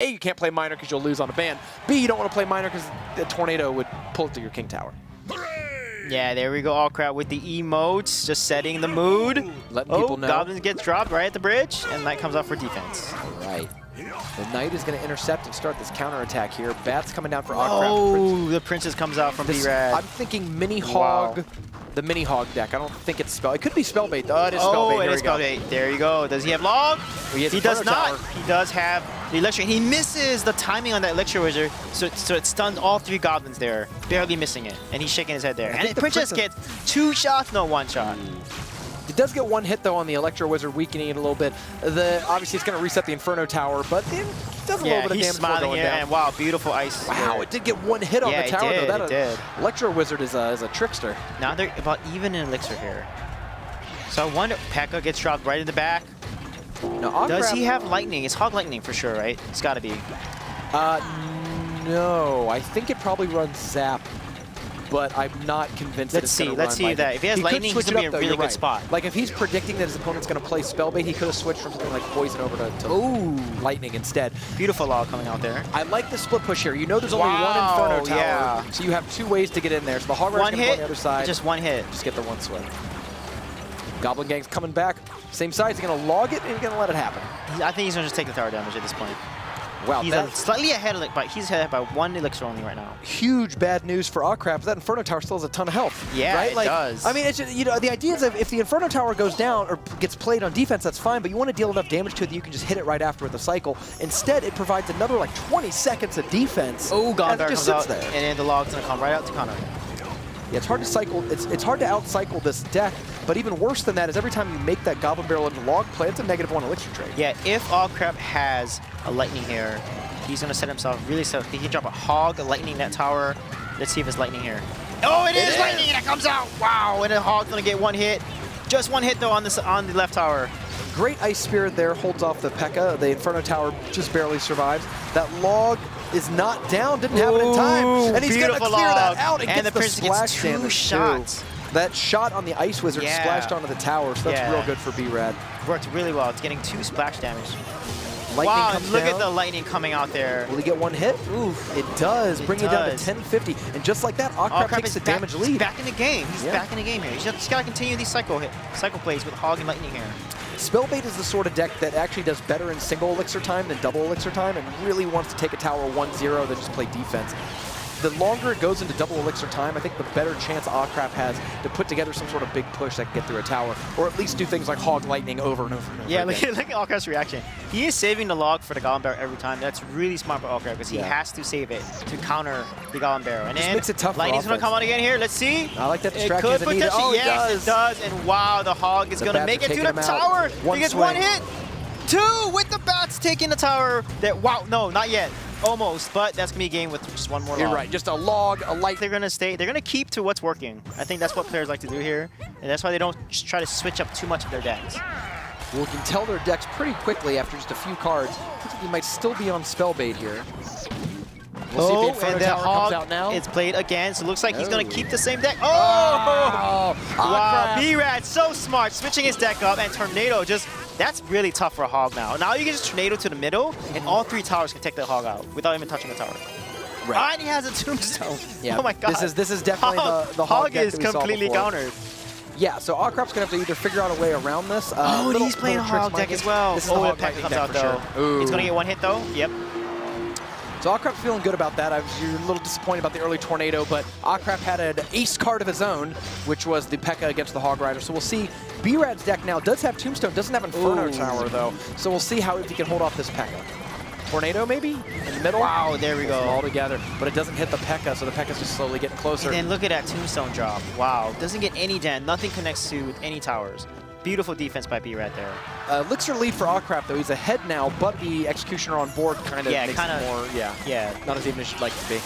A, you can't play Miner because you'll lose on a ban. B, you don't want to play Miner because the tornado would pull it through your King Tower. Yeah, there we go, ahcraaaap with the emotes, just setting the mood. Letting people know. Goblins gets dropped right at the bridge, and Knight comes out for defense. All right. The Knight is going to intercept and start this counterattack here. Bats coming down for ahcraaaap. Oh, the Princess comes out from B-Rad. I'm thinking Mini Hog, the Mini Hog deck. I don't think it's Spell. It could be Spellbait, though. It is Spellbait. Oh, it is Spellbait. There you go. Does he have log? He does not. He does have the Elixir. He misses the timing on that Elixir Wizard, so it stuns all 3 Goblins there, barely missing it. And he's shaking his head there. And the Princess gets 2 shots, no 1 shot. It does get 1 hit, though, on the Electro Wizard, weakening it a little bit. Obviously, it's going to reset the Inferno Tower, but it does a little bit of damage before going down. And wow, beautiful ice. Wow, it did get 1 hit on the tower, though. It did. Electro Wizard is a trickster. Now they're about even in Elixir here. So I wonder, P.E.K.K.A gets dropped right in the back. Now, does he have Lightning? It's Hog Lightning for sure, right? It's got to be. No. I think it probably runs Zap, but I'm not convinced that it's going to run Let's see that. If he has Lightning, he's going to be in a really good spot. Like, if he's predicting that his opponent's going to play Spellbait, he could have switched from something like Poison over to Lightning instead. Beautiful log coming out there. I like the split push here. You know there's only 1 Inferno Tower, so you have 2 ways to get in there. So the Hog Rider's going to go on the other side. Just 1 hit. Just get the 1 swing. Goblin Gang's coming back. Same side. He's going to log it, and he's going to let it happen. I think he's going to just take the tower damage at this point. Wow, he's slightly ahead of it, but he's ahead by 1 Elixir only right now. Huge bad news for ahcraaaap. That Inferno Tower still has a ton of health. Yeah, right? it does. I mean, it's just, the idea is that if the Inferno Tower goes down or gets played on defense, that's fine, but you want to deal enough damage to it that you can just hit it right after with the cycle. Instead, it provides another like 20 seconds of defense. Oh, God, it just sits there. And then the log's going to come right out to counter. Yeah, it's hard to cycle. It's hard to outcycle this deck, but even worse than that is every time you make that Goblin Barrel into log play, it's a -1 Elixir trade. Yeah, if ahcraaaap has a Lightning here, he's going to set himself really so. He can drop a Hog, a Lightning that tower. Let's see if it's Lightning here. Oh, it is Lightning, and it comes out. Wow, and the Hog's going to get 1 hit. Just 1 hit, though, on the left tower. Great Ice Spirit there, holds off the P.E.K.K.A. The Inferno Tower just barely survives. That log is not down, didn't have it in time. And he's going to clear that out and gets the splash damage shots. That shot on the Ice Wizard splashed onto the tower, so that's real good for B-Rad. Worked really well. It's getting 2 splash damage. Lightning comes look down. at the Lightning coming out there. Will he get 1 hit? Oof. It does, bring it down to 1050. And just like that, ahcraaaap takes the damage lead. He's back in the game. He's back in the game here. He's just got to continue these cycle plays with Hog and Lightning here. Spellbait is the sort of deck that actually does better in single Elixir time than double Elixir time and really wants to take a tower 1-0 than just play defense. The longer it goes into double Elixir time, I think the better chance ahcraaaap has to put together some sort of big push that can get through a tower, or at least do things like Hog Lightning over and over and over again. Look at ahcraap's reaction. He is saving the log for the Goblin Barrel every time. That's really smart for ahcraaaap because he has to save it to counter the Goblin Barrel. And then makes it tough for Lightning's going to come out again here. Let's see. I like that distraction. It could potentially, yes, it does. And wow, the Hog is going to make it to the tower. He gets 1 hit. 2 with the bats taking the tower. Wow, no, not yet. Almost, but that's gonna be a game with just 1 more log. You're right, just a log, a light. They're gonna keep to what's working. I think that's what players like to do here, and that's why they don't just try to switch up too much of their decks. Well, we can tell their decks pretty quickly after just a few cards. Looks like he might still be on Spellbait here. We'll see if the Inferno Tower comes out now. It's played again, so it looks like he's gonna keep the same deck. Oh! Wow, B-Rad so smart, switching his deck up, and Tornado just. That's really tough for a Hog now. Now you can just Tornado to the middle, and all 3 towers can take the Hog out without even touching the tower. Right. And he has a Tombstone. Yeah. Oh my God. This is definitely the Hog deck is completely countered. Yeah, so ahcraap's gonna have to either figure out a way around this. And he's playing a Hog deck as well. This is the Hog P.E.K.K.A comes out though. Sure. He's gonna get 1 hit though. Yep. So ahcraap's feeling good about that. You're a little disappointed about the early Tornado, but ahcraaaap had an ace card of his own, which was the P.E.K.K.A against the Hog Rider. So we'll see. B-Rad's deck now does have Tombstone, doesn't have Inferno Tower though. So we'll see if he can hold off this P.E.K.K.A. Tornado maybe in the middle. Wow, there we go. All together, but it doesn't hit the P.E.K.K.A, so the P.E.K.K.A's just slowly getting closer. And then look at that Tombstone drop. Wow, doesn't get any damage. Nothing connects to any towers. Beautiful defense by B-Rad there. Elixir lead for ahcraaaap though. He's ahead now, but the Executioner on board kind of makes it more, not as even as you'd like it to be.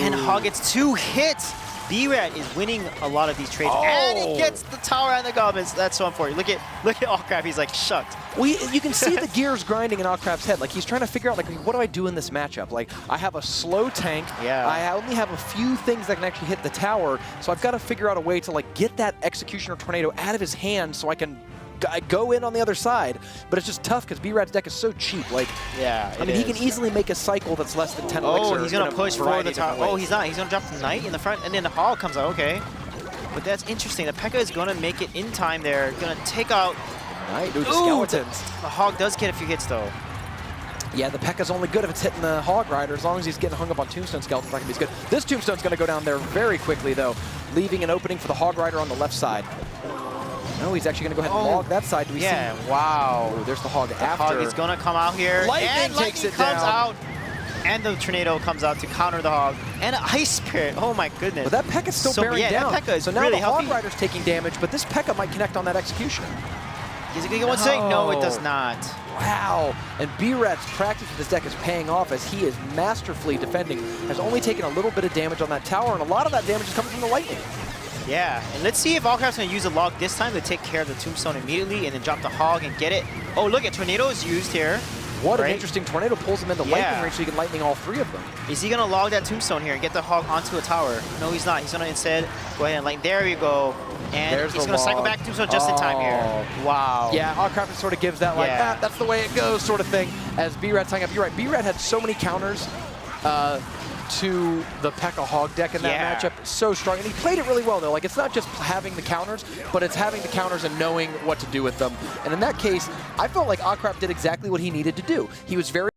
And Hog gets 2 hits. B-Rad is winning a lot of these trades, and he gets the tower and the goblins. That's so unfortunate. Look at ahcraaaap. He's like shucked. Well, you can see the gears grinding in ahcraap's head. Like he's trying to figure out, like, what do I do in this matchup? Like I have a slow tank. Yeah. I only have a few things that can actually hit the tower, so I've got to figure out a way to like get that Executioner Tornado out of his hand so I can go in on the other side, but it's just tough because B-Rad's deck is so cheap. Like, yeah, I mean, he can easily make a cycle that's less than 10 elixir. Oh, he's going to push for the top. Oh, he's not. He's going to drop the Knight in the front, and then the Hog comes out. Okay. But that's interesting. The P.E.K.K.A. is going to make it in time there. Going to take out... Knight, dude, skeletons. The Hog does get a few hits, though. Yeah, the P.E.K.K.A.'s only good if it's hitting the Hog Rider. As long as he's getting hung up on Tombstone Skeletons, that can be good. This Tombstone's going to go down there very quickly, though, leaving an opening for the Hog Rider on the left side. No, he's actually going to go ahead and log that side. Do we see? Wow. Oh, there's the Hog after. Hog is going to come out here. Lightning takes it comes down. out. And the Tornado comes out to counter the Hog. And an Ice Spirit. Oh, my goodness. But that P.E.K.K.A.'s still bearing down. That P.E.K.K.A. is so now really the Hog healthy. Rider's taking damage, but this P.E.K.K.A. might connect on that execution. Is it going to get one swing? No, it does not. Wow. And B-Rad's practice with this deck is paying off as he is masterfully defending. Has only taken a little bit of damage on that tower, and a lot of that damage is coming from the Lightning. Yeah, and let's see if ahcraaaap's going to use a log this time to take care of the Tombstone immediately and then drop the Hog and get it. Oh, look at Tornado is used here. What an interesting Tornado pulls him into lightning range so he can lightning all three of them. Is he going to log that Tombstone here and get the Hog onto a tower? No, he's not. He's going to instead go ahead and light. There you go. And he's going to cycle back Tombstone just in time here. Wow. Yeah, ahcraaaap sort of gives that like, that's the way it goes sort of thing as B-Rad's tying up. You're right, B-Rad had so many counters to the P.E.K.K.A. Hog deck in that matchup. So strong. And he played it really well, though. Like, it's not just having the counters, but it's having the counters and knowing what to do with them. And in that case, I felt like ahcraaaap did exactly what he needed to do. He was very